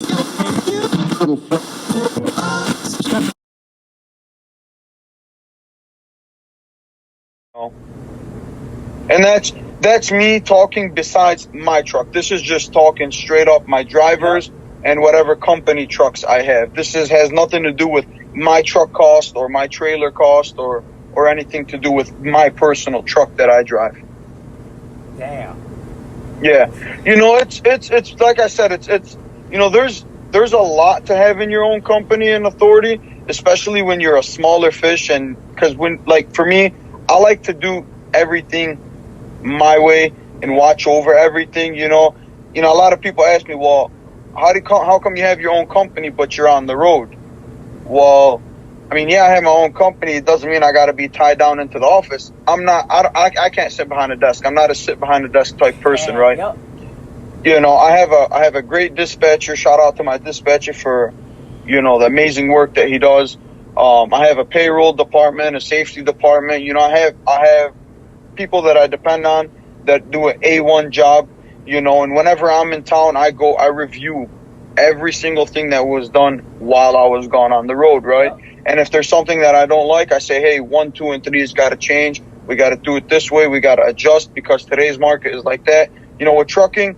And that's me talking besides my truck. This is just talking straight up my drivers and whatever company trucks I have. This has nothing to do with my truck cost or my trailer cost or anything to do with my personal truck that I drive. Damn. Yeah. It's like I said, it's there's a lot to having your own company and authority, especially when you're a smaller fish. And because for me, I like to do everything my way and watch over everything. A lot of people ask me, well, how come you have your own company but you're on the road? Well, I have my own company. It doesn't mean I got to be tied down into the office. I can't sit behind a desk. I'm not a sit behind a desk type person, right? Yep. I have a great dispatcher. Shout out to my dispatcher for, the amazing work that he does. I have a payroll department, a safety department. I have people that I depend on that do an A1 job, and whenever I'm in town, I review every single thing that was done while I was gone on the road, right? Yeah. And if there's something that I don't like, I say, hey, 1, 2, and 3 has got to change. We got to do it this way. We got to adjust because today's market is like that. With trucking,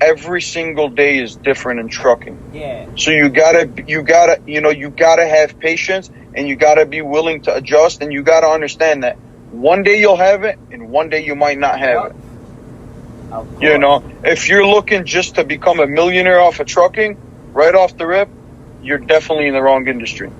every single day is different in trucking. Yeah. So you gotta have patience, and you gotta be willing to adjust, and you gotta understand that one day you'll have it and one day you might not have it. If you're looking just to become a millionaire off of trucking right off the rip, you're definitely in the wrong industry.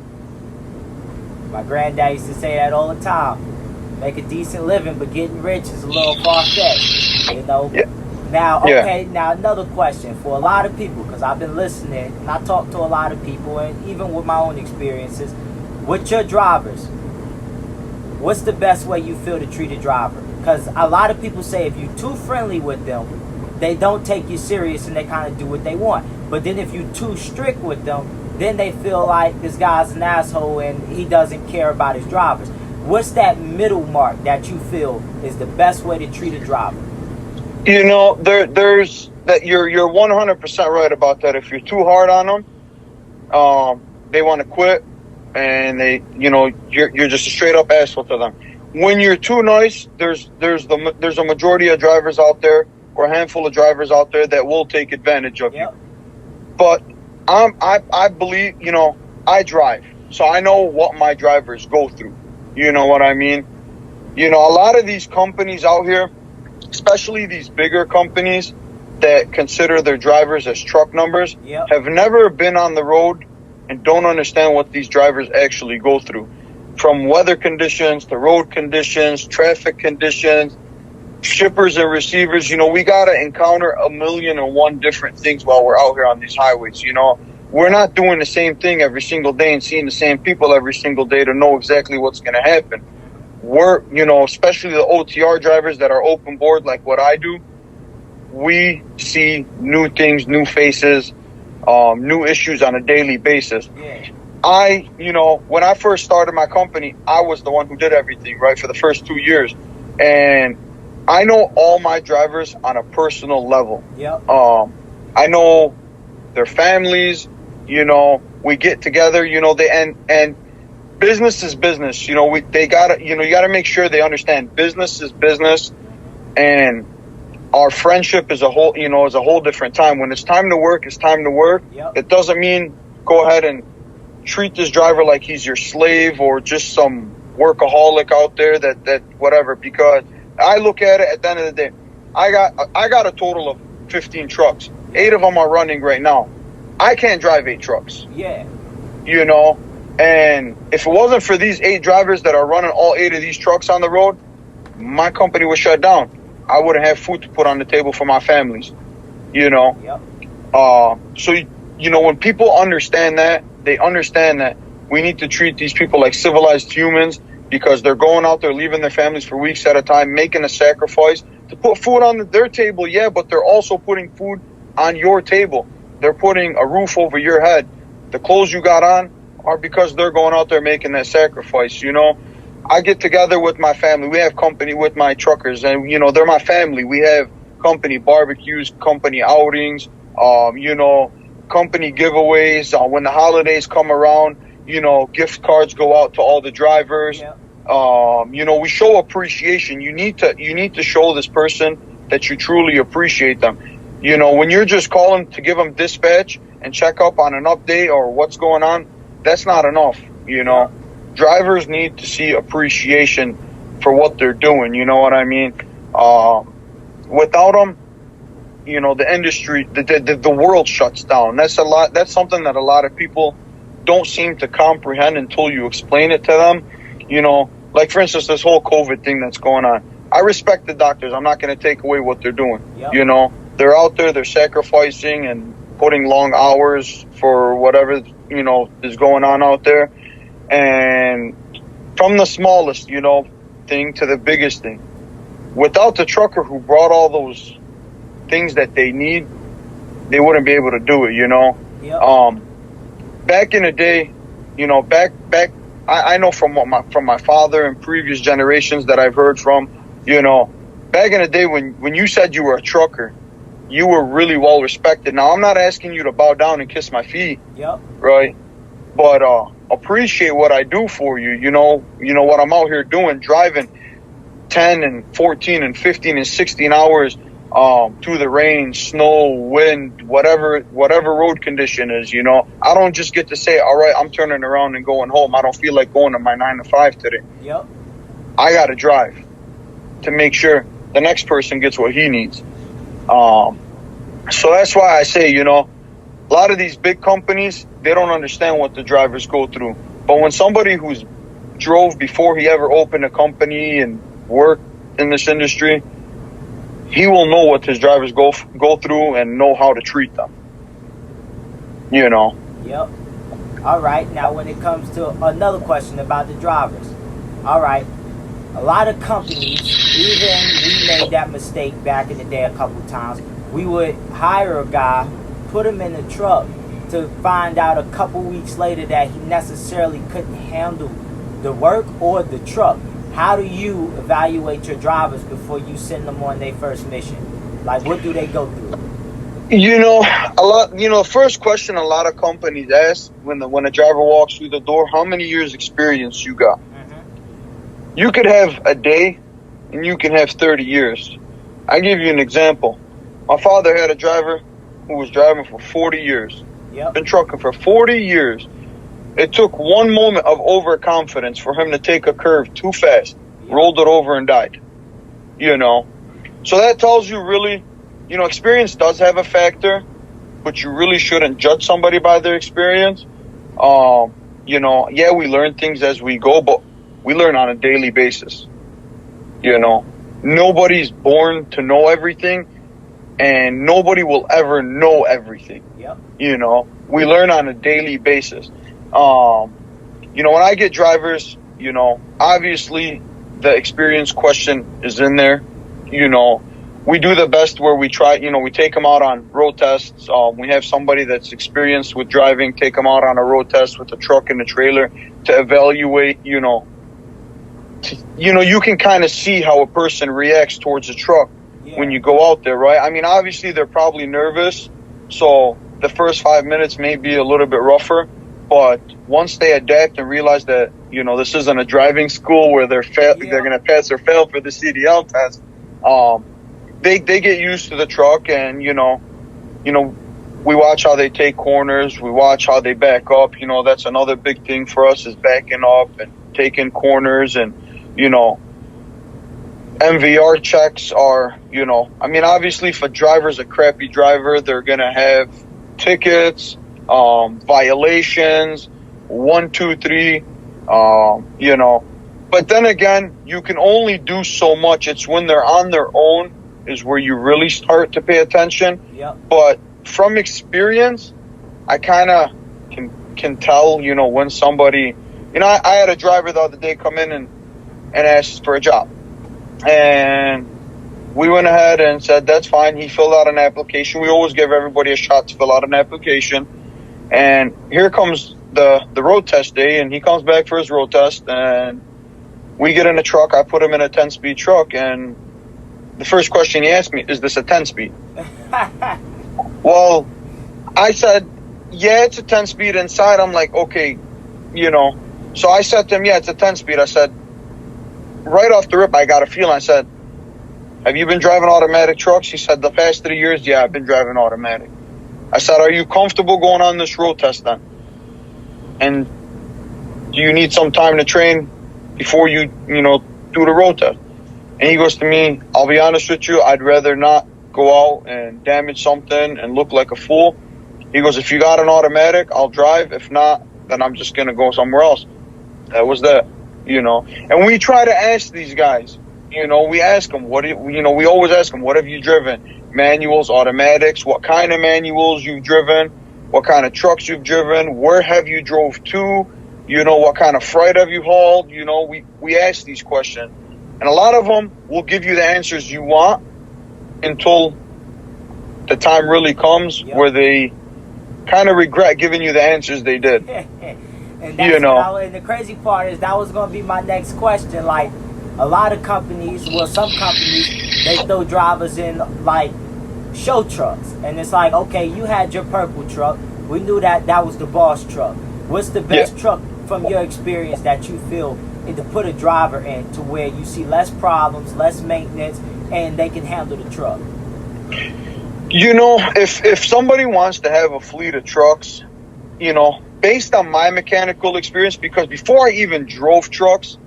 My granddad used to say that all the time. Make a decent living, but getting rich is a little far-fetched, Yeah. Now, okay, Now another question for a lot of people, because I've been listening and I talk to a lot of people, and even with my own experiences, with your drivers, what's the best way you feel to treat a driver? Because a lot of people say if you're too friendly with them, they don't take you serious and they kind of do what they want. But then if you're too strict with them, then they feel like this guy's an asshole and he doesn't care about his drivers. What's that middle mark that you feel is the best way to treat a driver? There's that you're 100% right about that. If you're too hard on them, they want to quit, and you're just a straight up asshole to them. When you're too nice, there's a majority of drivers out there, or a handful of drivers out there that will take advantage of you. But I believe, I drive, so I know what my drivers go through. You know what I mean? A lot of these companies out here, especially these bigger companies that consider their drivers as truck numbers, have never been on the road and don't understand what these drivers actually go through. From weather conditions to road conditions, traffic conditions, shippers and receivers. We got to encounter 1,000,001 different things while we're out here on these highways. We're not doing the same thing every single day and seeing the same people every single day to know exactly what's going to happen. We're, especially the OTR drivers that are open board like what I do, we see new things, new faces, new issues on a daily basis. When I first started my company, I was the one who did everything, right, for the first 2 years. And I know all my drivers on a personal level. I know their families, we get together, and business is business. You gotta make sure they understand business is business, and our friendship is a whole different time. When it's time to work, it's time to work. It doesn't mean go ahead and treat this driver like he's your slave or just some workaholic out there that whatever, because I look at it at the end of the day, I got a total of 15 trucks. 8 of them are running right now. I can't drive 8 trucks. And if it wasn't for these 8 drivers that are running all 8 of these trucks on the road, my company was shut down. I wouldn't have food to put on the table for my families. So when people understand that, they understand that we need to treat these people like civilized humans, because they're going out there, leaving their families for weeks at a time, making a sacrifice to put food on their table. But they're also putting food on your table. They're putting a roof over your head. The clothes you got on are because they're going out there making that sacrifice. I get together with my family. We have company with my truckers, and they're my family. We have company barbecues, company outings. company giveaways. When the holidays come around, gift cards go out to all the drivers. Yep. We show appreciation. You need to show this person that you truly appreciate them. When you're just calling to give them dispatch and check up on an update or what's going on, that's not enough. Drivers need to see appreciation for what they're doing. You know what I mean? Without them, the industry, the world shuts down. That's something that a lot of people don't seem to comprehend until you explain it to them. Like for instance, this whole COVID thing that's going on. I respect the doctors. I'm not going to take away what they're doing. Yep. They're out there, they're sacrificing and putting long hours for whatever, is going on out there. And from the smallest, thing to the biggest thing. Without the trucker who brought all those things that they need, they wouldn't be able to do it, Yep. Back in the day, back I know from my father and previous generations that I've heard from, back in the day when you said you were a trucker, you were really well respected. Now I'm not asking you to bow down and kiss my feet. Yep. Right? But appreciate what I do for you. What I'm out here doing, driving 10 and 14 and 15 and 16 hours through the rain, snow, wind, whatever road condition is. I don't just get to say, all right, I'm turning around and going home. I don't feel like going to my 9 to 5 today. Yep. I got to drive to make sure the next person gets what he needs. So that's why I say, a lot of these big companies, they don't understand what the drivers go through. But when somebody who's drove before he ever opened a company and worked in this industry, he will know what his drivers go through and know how to treat them. Yep. All right. Now, when it comes to another question about the drivers. All right. A lot of companies, even we made that mistake back in the day a couple times. We would hire a guy, put him in the truck to find out a couple weeks later that he necessarily couldn't handle the work or the truck. How do you evaluate your drivers before you send them on their first mission? Like, what do they go through? The first question a lot of companies ask when a driver walks through the door, how many years experience you got? Mm-hmm. You could have a day and you can have 30 years. I give you an example. My father had a driver who was driving for 40 years. Yep. Been trucking for 40 years. It took one moment of overconfidence for him to take a curve too fast, rolled it over and died. So that tells you really, experience does have a factor, but you really shouldn't judge somebody by their experience. We learn things as we go, but we learn on a daily basis. Nobody's born to know everything, and nobody will ever know everything. Yep. We learn on a daily basis. When I get drivers, obviously the experience question is in there. We do the best where we try, we take them out on road tests. We have somebody that's experienced with driving, take them out on a road test with a truck and a trailer to evaluate, you can kind of see how a person reacts towards a truck when you go out there, right? I mean, obviously they're probably nervous. So the first 5 minutes may be a little bit rougher. But once they adapt and realize that, this isn't a driving school where they're going to pass or fail for the CDL test, they get used to the truck and, we watch how they take corners. We watch how they back up. That's another big thing for us is backing up and taking corners and, MVR checks are, obviously if a driver's a crappy driver, they're going to have tickets, violations, 1, 2, 3, but then again, you can only do so much. It's when they're on their own is where you really start to pay attention. Yep. But from experience, I kind of can tell, when somebody, I had a driver the other day come in and ask for a job, and we went ahead and said, that's fine. He filled out an application. We always give everybody a shot to fill out an application. And here comes the road test day, and he comes back for his road test, and we get in a truck. I put him in a 10-speed truck, and the first question he asked me, is this a 10-speed? Well, I said, yeah, it's a 10-speed inside. I'm like, okay, you know. So I said to him, yeah, it's a 10-speed. I said, right off the rip, I got a feeling. I said, have you been driving automatic trucks? He said, the past 3 years, yeah, I've been driving automatic. I said, are you comfortable going on this road test then? And do you need some time to train before you do the road test? And he goes to me, I'll be honest with you, I'd rather not go out and damage something and look like a fool. He goes, if you got an automatic, I'll drive. If not, then I'm just going to go somewhere else. That was that, And we try to ask these guys, we ask them, we always ask them, what have you driven? Manuals, automatics, what kind of manuals you've driven, what kind of trucks you've driven, where have you drove to, what kind of freight have you hauled? We ask these questions. And a lot of them will give you the answers you want until the time really comes where they kind of regret giving you the answers they did. And that's and the crazy part is that was going to be my next question. Like, a lot of companies, some companies, they throw drivers in like show trucks, and it's like, okay, you had your purple truck. We knew that was the boss truck. What's the best truck from your experience that you feel to put a driver in to where you see less problems, less maintenance, and they can handle the truck? If somebody wants to have a fleet of trucks, based on my mechanical experience, because before I even drove trucks,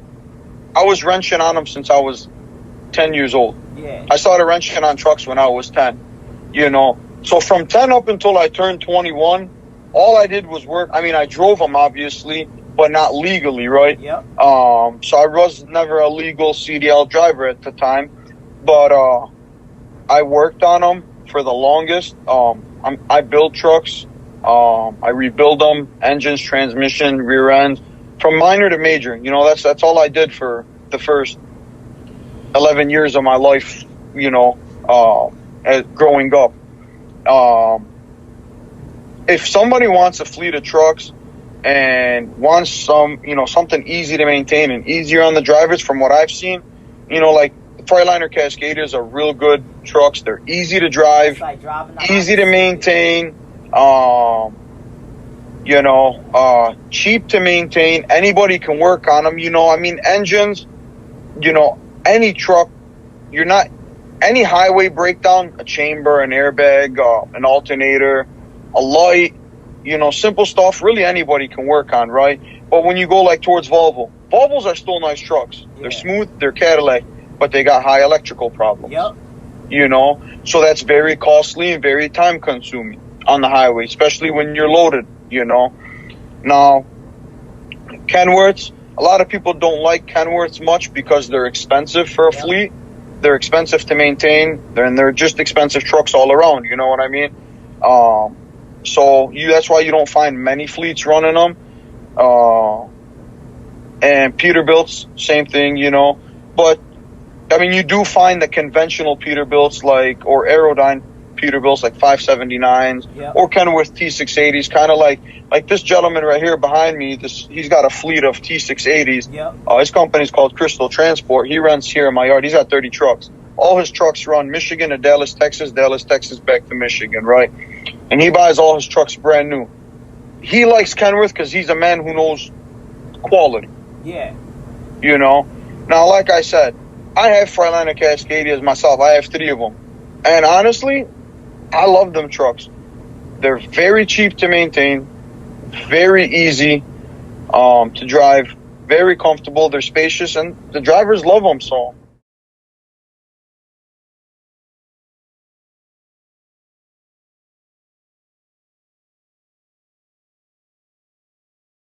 I was wrenching on them since I was 10 years old. Yeah. I started wrenching on trucks when I was 10, So from 10 up until I turned 21, all I did was work. I mean, I drove them, obviously, but not legally, right? Yep. So I was never a legal CDL driver at the time, but I worked on them for the longest. I build trucks. I rebuild them, engines, transmission, rear ends, from minor to major. That's all I did for the first 11 years of my life, growing up. If somebody wants a fleet of trucks and wants something easy to maintain and easier on the drivers, from what I've seen, like the Freightliner Cascadias are real good trucks. They're easy to drive, easy to maintain, cheap to maintain. Anybody can work on them. Engines, any truck, any highway breakdown, a chamber, an airbag, an alternator, a light, simple stuff, really anybody can work on, right? But when you go like towards Volvos are still nice trucks. Yeah. They're smooth, they're Cadillac, but they got high electrical problems. Yep. So that's very costly and very time consuming on the highway, especially when you're loaded, Now, Kenworths, a lot of people don't like Kenworths much because they're expensive for a fleet. They're expensive to maintain, and they're just expensive trucks all around, you know what I mean? So that's why you don't find many fleets running them. And Peterbilts, same thing, But, you do find the conventional Peterbilts or Aerodyne Peterbilts like 579s or Kenworth T680s, kind of like this gentleman right here behind me. He's got a fleet of T680s. His company's called Crystal Transport. He rents here in my yard. He's got 30 trucks. All his trucks run Michigan to Dallas, Texas back to Michigan, right? And he buys all his trucks brand new. He likes Kenworth because he's a man who knows quality. Yeah. Now, like I said, I have Freightliner Cascadias myself. I have 3 of them. And honestly, I love them trucks. They're very cheap to maintain, very easy to drive, very comfortable. They're spacious, and the drivers love them. So